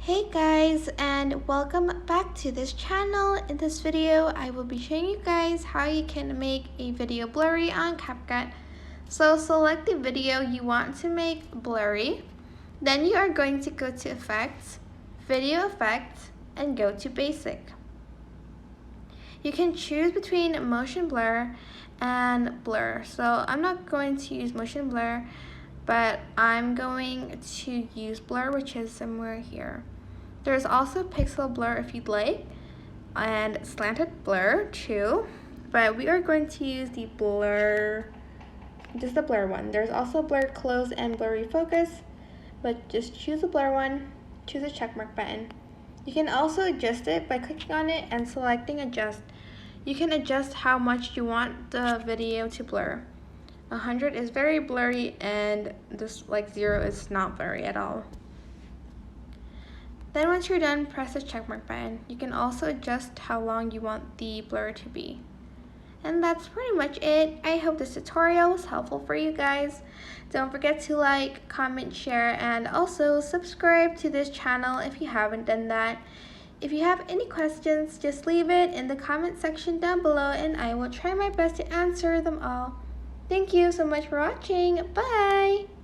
Hey guys, and welcome back to this channel. In this video I will be showing you guys how you can make a video blurry on CapCut. So select the video you want to make blurry, then you are going to go to Effects, Video Effects, and go to Basic. You can choose between motion blur and blur. So I'm not going to use motion blur, but I'm going to use blur, which is somewhere here. There's also pixel blur if you'd like, and slanted blur too, but we are going to use the blur, just the blur one. There's also blur close and blurry focus, but just choose the blur one, choose the checkmark button. You can also adjust it by clicking on it and selecting adjust. You can adjust how much you want the video to blur. 100 is very blurry, and just like 0 is not blurry at all. Then once you're done, press the checkmark button. You can also adjust how long you want the blur to be. And that's pretty much it. I hope this tutorial was helpful for you guys. Don't forget to like, comment, share, and also subscribe to this channel if you haven't done that. If you have any questions, just leave it in the comment section down below and I will try my best to answer them all. Thank you so much for watching. Bye!